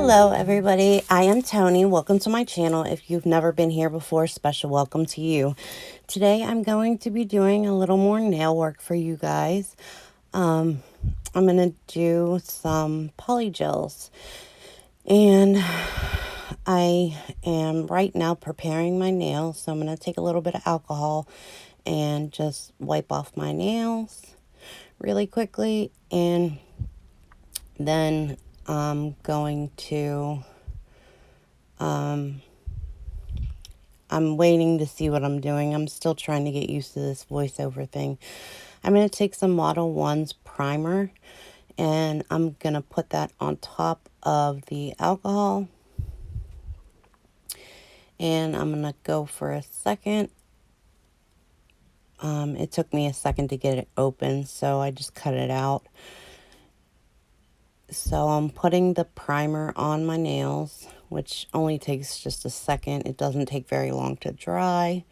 Hello everybody, I am Tony. Welcome to my channel. If you've never been here before, special welcome to you. Today I'm going to be doing a little more nail work for you guys. I'm going to do some polygels, and I am right now preparing my nails, so I'm going to take a little bit of alcohol and just wipe off my nails really quickly, and then I'm going to I'm waiting to see what I'm doing. I'm still trying to get used to this voiceover thing. I'm going to take some Model 1's primer, and I'm going to put that on top of the alcohol. And I'm going to go for a second. It took me a second to get it open, so I just cut it out. So I'm putting the primer on my nails, which only takes just a second. It doesn't take very long to dry.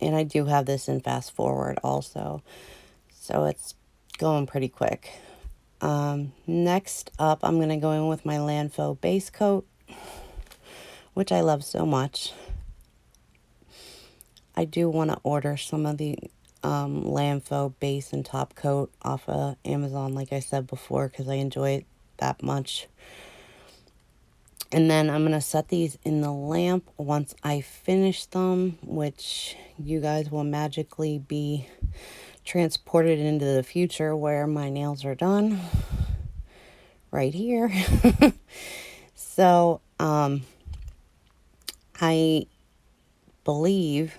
And I do have this in fast forward also, so it's going pretty quick. Next up, I'm going to go in with my Landfill base coat, which I love so much. I do want to order some of the Landfill base and top coat off of Amazon, like I said before, because I enjoy it that much. And then I'm going to set these in the lamp once I finish them, which you guys will magically be transported into the future where my nails are done. Right here. So, I believe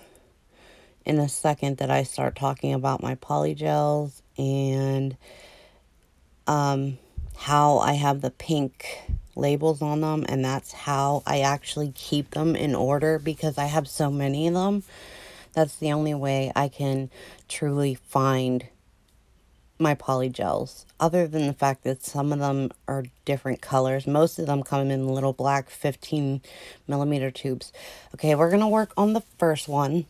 in a second that I start talking about my polygels and how I have the pink labels on them, and that's how I actually keep them in order, because I have so many of them. That's the only way I can truly find my polygels, other than the fact that some of them are different colors. Most of them come in little black 15mm tubes. Okay, we're gonna work on the first one.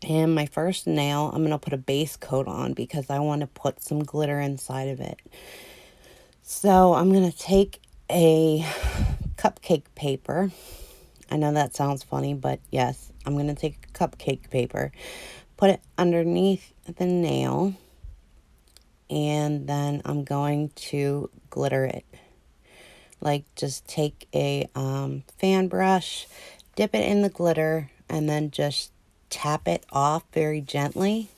And my first nail, I'm gonna put a base coat on because I want to put some glitter inside of it. So I'm gonna take a cupcake paper. I know that sounds funny, but yes, I'm gonna take a cupcake paper, put it underneath the nail, and then I'm going to glitter it. Like, just take a fan brush, dip it in the glitter, and then just tap it off very gently.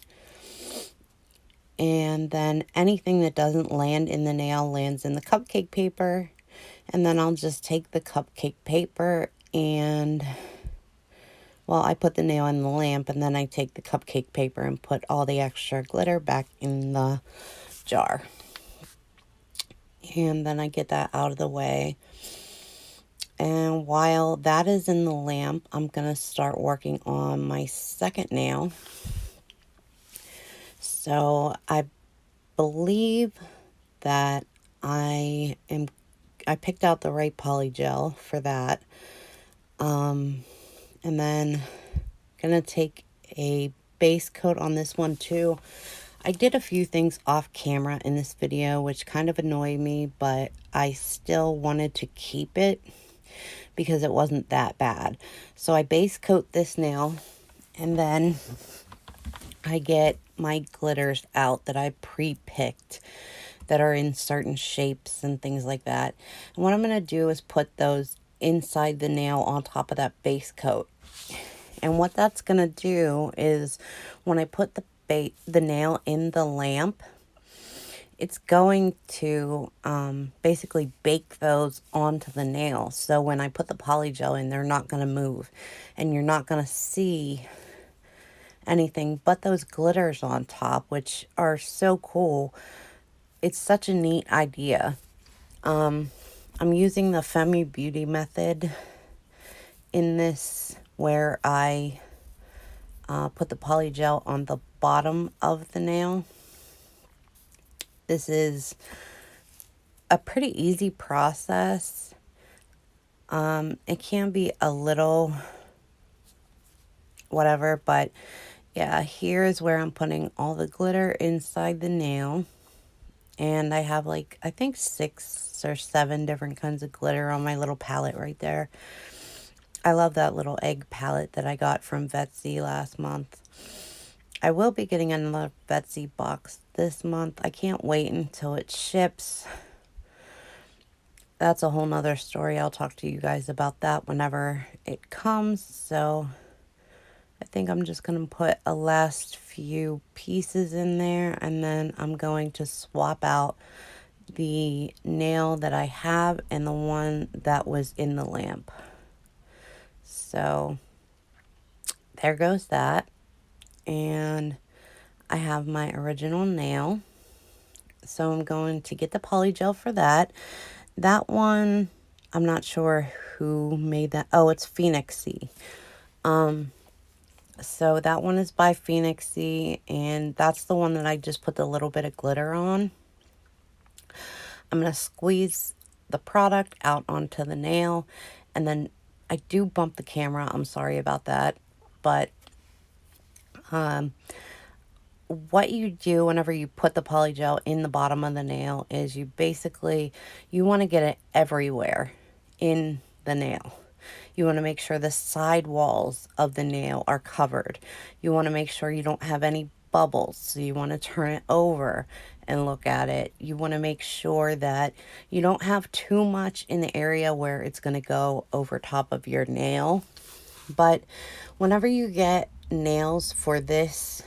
And then anything that doesn't land in the nail lands in the cupcake paper. And then I'll just take the cupcake paper and, well, I put the nail in the lamp, and then I take the cupcake paper and put all the extra glitter back in the jar. And then I get that out of the way. And while that is in the lamp, I'm going to start working on my second nail. So I believe that I picked out the right polygel for that. And then I'm going to take a base coat on this one too. I did a few things off camera in this video, which kind of annoyed me, but I still wanted to keep it because it wasn't that bad. So I base coat this nail, and then I get my glitters out that I pre-picked that are in certain shapes and things like that. And what I'm going to do is put those inside the nail on top of that base coat. And what that's going to do is, when I put the nail in the lamp, it's going to basically bake those onto the nail. So when I put the polygel in, they're not going to move, and you're not going to see anything but those glitters on top, which are so cool. It's such a neat idea. I'm using the Femi Beauty method in this, where I put the polygel on the bottom of the nail. This is a pretty easy process. It can be a little whatever, but yeah, here is where I'm putting all the glitter inside the nail. And I have like, I think 6 or 7 different kinds of glitter on my little palette right there. I love that little egg palette that I got from Betsy last month. I will be getting another Betsy box this month. I can't wait until it ships. That's a whole nother story. I'll talk to you guys about that whenever it comes. So I think I'm just going to put a last few pieces in there, and then I'm going to swap out the nail that I have and the one that was in the lamp. So there goes that. And I have my original nail. So I'm going to get the Polygel for that. That one, I'm not sure who made that. Oh, it's Phoenixy. So that one is by Phoenixy, and that's the one that I just put the little bit of glitter on. I'm going to squeeze the product out onto the nail, and then I do bump the camera. I'm sorry about that. But what you do whenever you put the polygel in the bottom of the nail is you want to get it everywhere in the nail. You want to make sure the side walls of the nail are covered. You want to make sure you don't have any bubbles. So you want to turn it over and look at it. You want to make sure that you don't have too much in the area where it's going to go over top of your nail. But whenever you get nails for this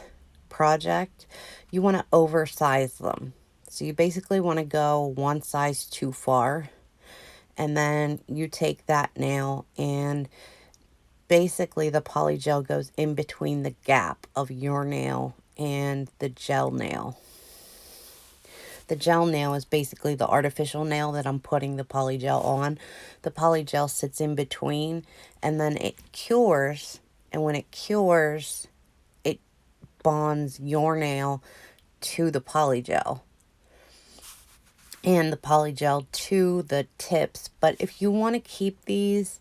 project, you want to oversize them. So you basically want to go one size too far. And then you take that nail, and basically the polygel goes in between the gap of your nail and the gel nail. The gel nail is basically the artificial nail that I'm putting the polygel on. The polygel sits in between, and then it cures. And when it cures, it bonds your nail to the polygel, and the polygel to the tips. But if you want to keep these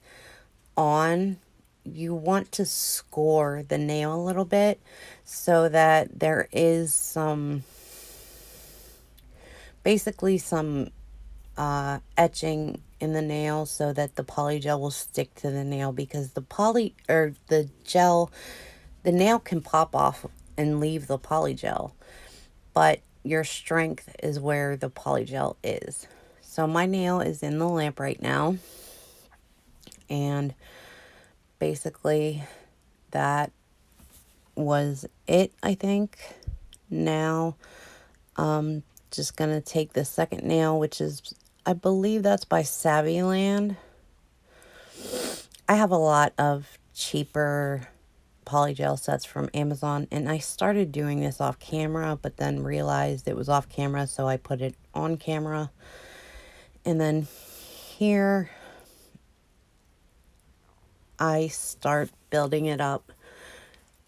on, you want to score the nail a little bit so that there is basically some etching in the nail, so that the polygel will stick to the nail, because the gel, the nail can pop off and leave the polygel, but your strength is where the polygel is. So my nail is in the lamp right now, and basically that was it, I think. Now just gonna take the second nail, which is, I believe that's by Savvyland. I have a lot of cheaper polygel sets from Amazon, and I started doing this off camera, but then realized it was off camera, so I put it on camera. And then here I start building it up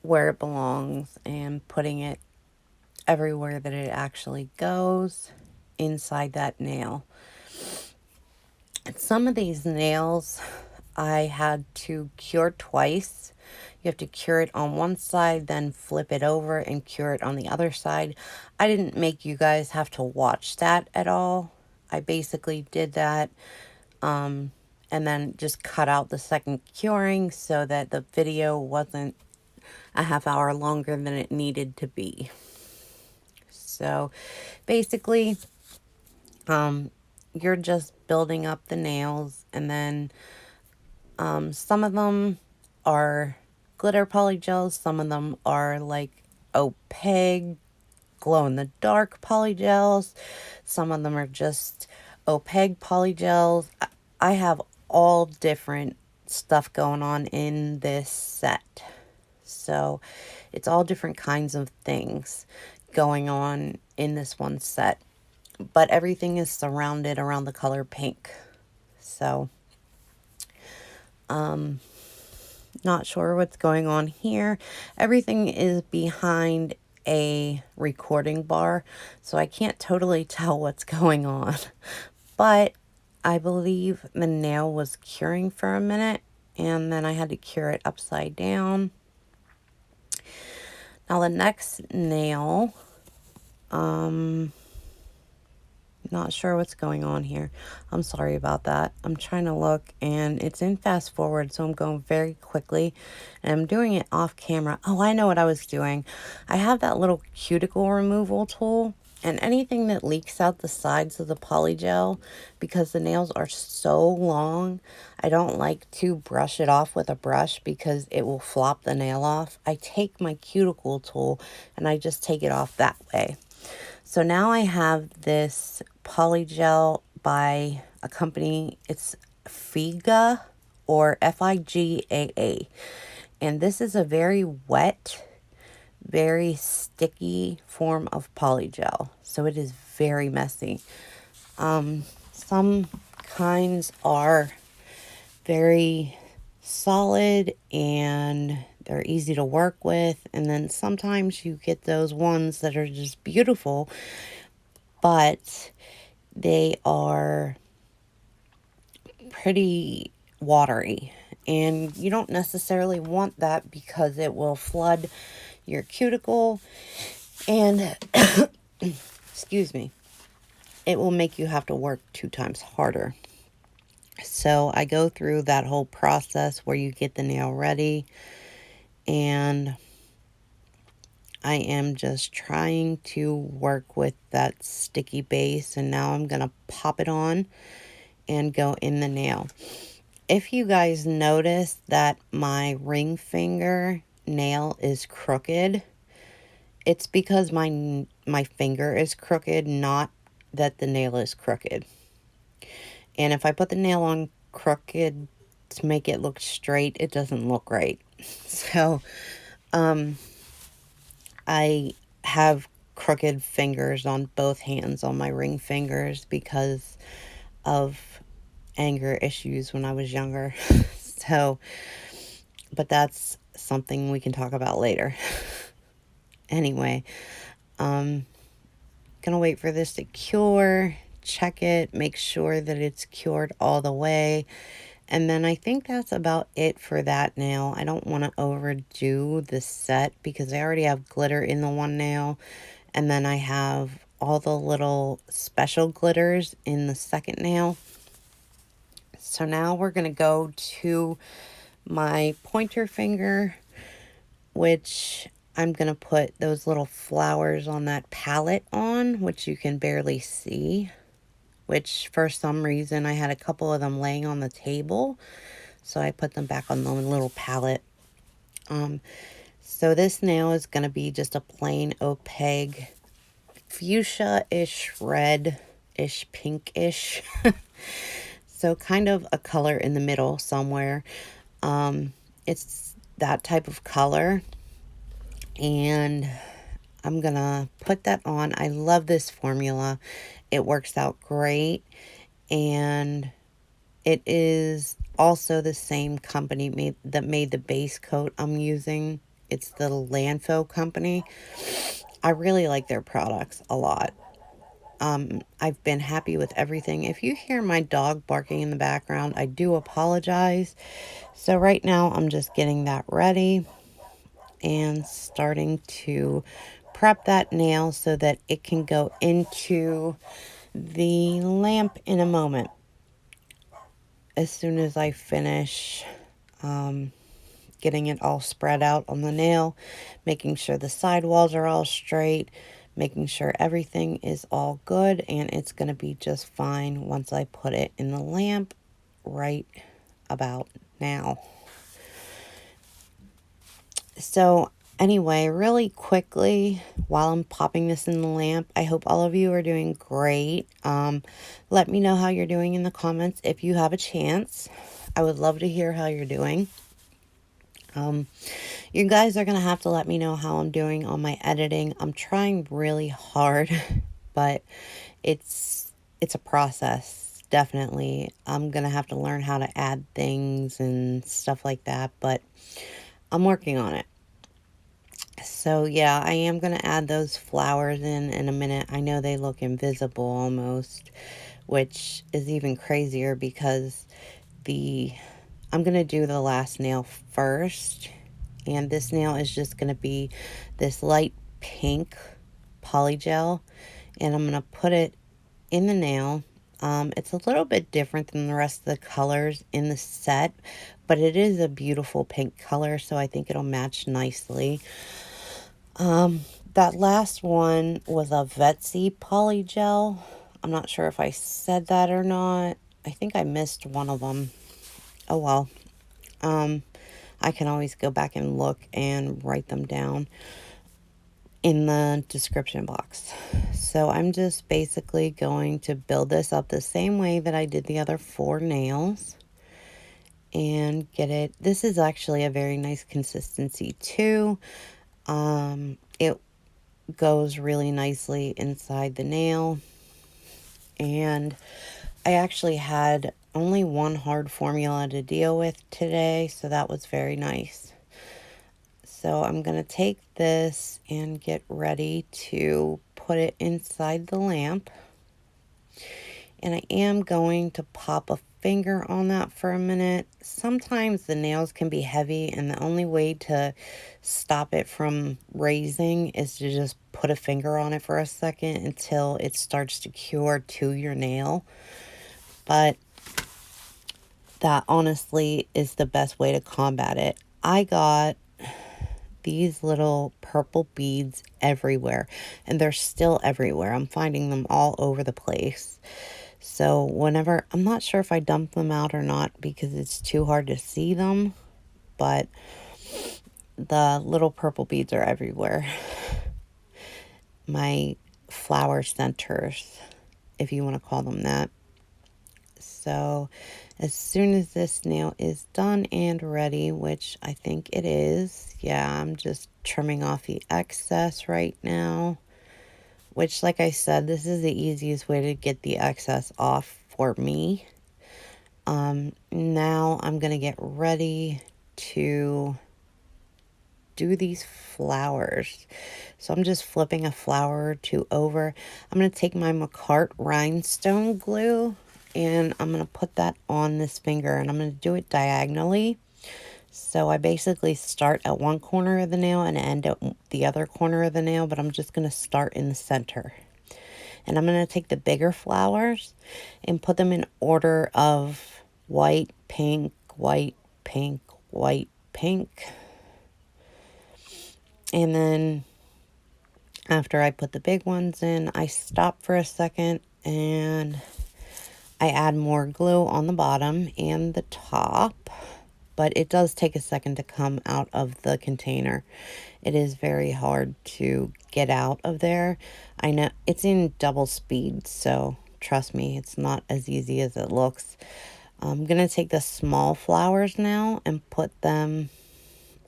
where it belongs and putting it everywhere that it actually goes inside that nail. And some of these nails I had to cure twice. You have to cure it on one side, then flip it over and cure it on the other side. I didn't make you guys have to watch that at all. I basically did that and then just cut out the second curing so that the video wasn't a half hour longer than it needed to be. So basically, you're just building up the nails, and then some of them are glitter polygels, some of them are like opaque glow-in-the-dark polygels, some of them are just opaque polygels. I have all different stuff going on in this set. So it's all different kinds of things going on in this one set. But everything is surrounded around the color pink. So, not sure what's going on here. Everything is behind a recording bar, so I can't totally tell what's going on. But I believe the nail was curing for a minute, and then I had to cure it upside down. Now the next nail, Not sure what's going on here. I'm sorry about that. I'm trying to look and it's in fast forward, so I'm going very quickly and I'm doing it off camera. Oh, I know what I was doing. I have that little cuticle removal tool, and anything that leaks out the sides of the polygel, because the nails are so long, I don't like to brush it off with a brush because it will flop the nail off. I take my cuticle tool and I just take it off that way. So now I have this polygel by a company. It's Figa, or Figaa. And this is a very wet, very sticky form of polygel. So it is very messy. Some kinds are very solid and they're easy to work with, and then sometimes you get those ones that are just beautiful, but they are pretty watery, and you don't necessarily want that because it will flood your cuticle and excuse me, it will make you have to work 2 times harder. So I go through that whole process where you get the nail ready, and I am just trying to work with that sticky base, and now I'm going to pop it on and go in the nail. If you guys notice that my ring finger nail is crooked, it's because my finger is crooked, not that the nail is crooked. And if I put the nail on crooked to make it look straight, it doesn't look right. So, I have crooked fingers on both hands on my ring fingers because of anger issues when I was younger. So, but that's something we can talk about later. Anyway, gonna wait for this to cure, check it, make sure that it's cured all the way. And then I think that's about it for that nail. I don't want to overdo the set because I already have glitter in the one nail. And then I have all the little special glitters in the second nail. So now we're going to go to my pointer finger, which I'm going to put those little flowers on that palette on, which you can barely see. Which for some reason I had a couple of them laying on the table, so I put them back on the little palette. So this nail is going to be just a plain opaque fuchsia-ish, red-ish, pinkish. So kind of a color in the middle somewhere. It's that type of color. And I'm going to put that on. I love this formula. It works out great. And it is also the same company that made the base coat I'm using. It's the Landfill company. I really like their products a lot. I've been happy with everything. If you hear my dog barking in the background, I do apologize. So right now I'm just getting that ready and starting to prep that nail so that it can go into the lamp in a moment. As soon as I finish getting it all spread out on the nail, making sure the side walls are all straight, making sure everything is all good, and it's going to be just fine once I put it in the lamp right about now. So anyway, really quickly, while I'm popping this in the lamp, I hope all of you are doing great. Let me know how you're doing in the comments if you have a chance. I would love to hear how you're doing. You guys are going to have to let me know how I'm doing on my editing. I'm trying really hard, but it's a process, definitely. I'm going to have to learn how to add things and stuff like that, but I'm working on it. So yeah, I am going to add those flowers in a minute. I know they look invisible almost, which is even crazier because I'm going to do the last nail first. And this nail is just going to be this light pink polygel. And I'm going to put it in the nail. It's a little bit different than the rest of the colors in the set, but it is a beautiful pink color, so I think it'll match nicely. That last one was a Vetsy Polygel. I'm not sure if I said that or not. I think I missed one of them. Oh well. I can always go back and look and write them down in the description box. So I'm just basically going to build this up the same way that I did the other 4 nails and get it. This is actually a very nice consistency too. It goes really nicely inside the nail, and I actually had only one hard formula to deal with today, so that was very nice. So I'm going to take this and get ready to put it inside the lamp. And I am going to pop a finger on that for a minute. Sometimes the nails can be heavy, and the only way to stop it from raising is to just put a finger on it for a second until it starts to cure to your nail. But that honestly is the best way to combat it. I got these little purple beads everywhere, and they're still everywhere. I'm finding them all over the place. So whenever, I'm not sure if I dump them out or not because it's too hard to see them, but the little purple beads are everywhere. My flower centers, if you want to call them that. So as soon as this nail is done and ready, which I think it is, yeah, I'm just trimming off the excess right now, which, like I said, this is the easiest way to get the excess off for me. Now I'm going to get ready to do these flowers. So I'm just flipping a flower or two over. I'm going to take my McCart rhinestone glue and I'm going to put that on this finger, and I'm going to do it diagonally. So I basically start at one corner of the nail and end at the other corner of the nail, but I'm just going to start in the center. And I'm going to take the bigger flowers and put them in order of white, pink, white, pink, white, pink. And then after I put the big ones in, I stop for a second and I add more glue on the bottom and the top. But it does take a second to come out of the container. It is very hard to get out of there. I know it's in double speed, so trust me, it's not as easy as it looks. I'm going to take the small flowers now and put them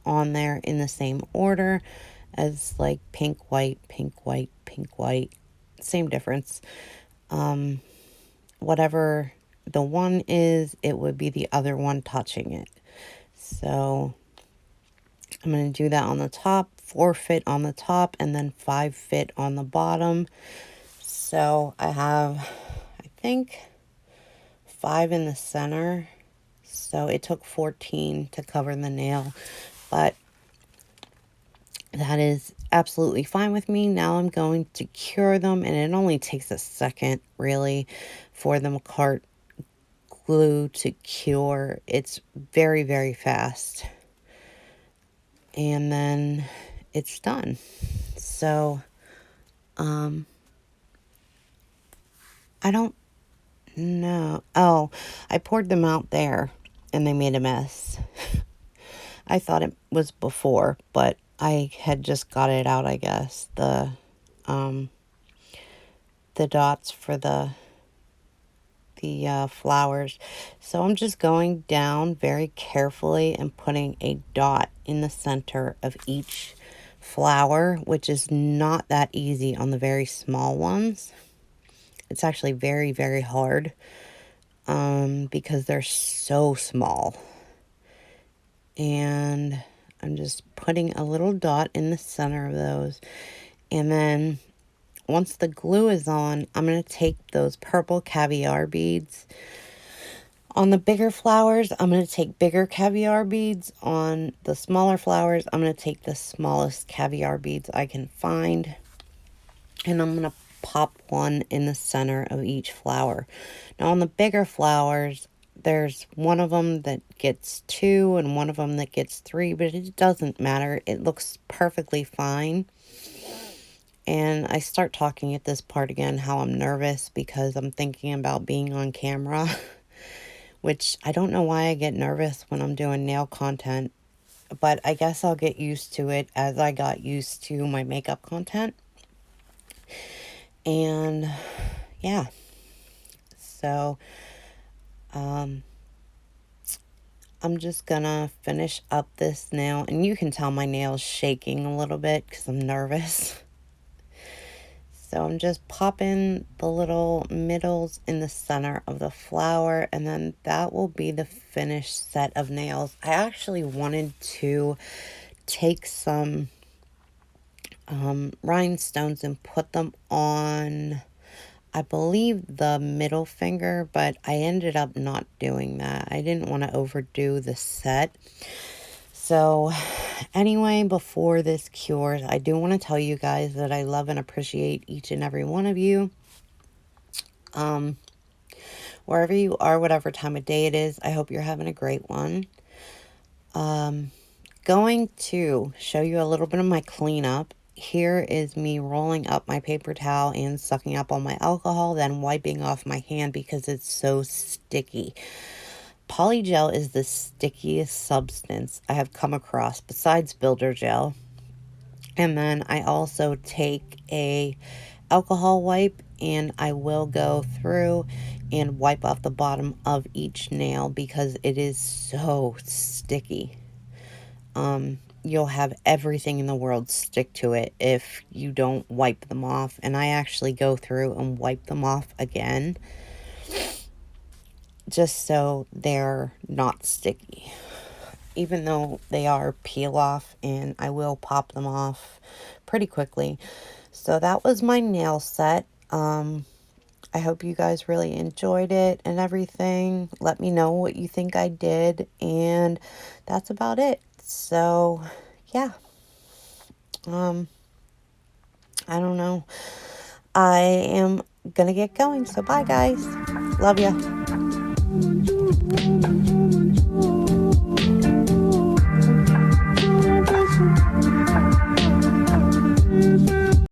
on there in the same order as like pink, white, pink, white, pink, white. Same difference. Whatever the one is, it would be the other one touching it. So I'm going to do that on the top, 4 fit on the top, and then 5 fit on the bottom. So I have, I think, 5 in the center. So it took 14 to cover the nail, but that is absolutely fine with me. Now I'm going to cure them, and it only takes a second, really, for the McCart glue to cure. It's very, very fast. And then it's done. So, I don't know. Oh, I poured them out there, and they made a mess. I thought it was before, but I had just got it out, I guess. The dots for the flowers. So I'm just going down very carefully and putting a dot in the center of each flower, which is not that easy on the very small ones. It's actually very, very hard because they're so small. And I'm just putting a little dot in the center of those. And then once the glue is on, I'm going to take those purple caviar beads. On the bigger flowers, I'm going to take bigger caviar beads. On the smaller flowers, I'm going to take the smallest caviar beads I can find. And I'm going to pop one in the center of each flower. Now on the bigger flowers, there's one of them that gets 2 and one of them that gets 3, but it doesn't matter. It looks perfectly fine. And I start talking at this part again how I'm nervous because I'm thinking about being on camera, which I don't know why I get nervous when I'm doing nail content, but I guess I'll get used to it as I got used to my makeup content. And yeah, so I'm just gonna finish up this nail, and you can tell my nail's shaking a little bit because I'm nervous. So I'm just popping the little middles in the center of the flower, and then that will be the finished set of nails. I actually wanted to take some rhinestones and put them on, I believe, the middle finger, but I ended up not doing that. I didn't want to overdo the set. So anyway, before this cures, I do want to tell you guys that I love and appreciate each and every one of you. Wherever you are, whatever time of day it is, I hope you're having a great one. Going to show you a little bit of my cleanup. Here is me rolling up my paper towel and sucking up all my alcohol, then wiping off my hand because it's so sticky. Polygel is the stickiest substance I have come across besides builder gel. And then I also take a alcohol wipe and I will go through and wipe off the bottom of each nail because it is so sticky. You'll have everything in the world stick to it if you don't wipe them off. And I actually go through and wipe them off again just so they're not sticky. Even though they are peel off, and I will pop them off pretty quickly. So that was my nail set. I hope you guys really enjoyed it and everything. Let me know what you think I did, and that's about it. So yeah, I don't know. I am gonna get going. So bye guys. Love ya.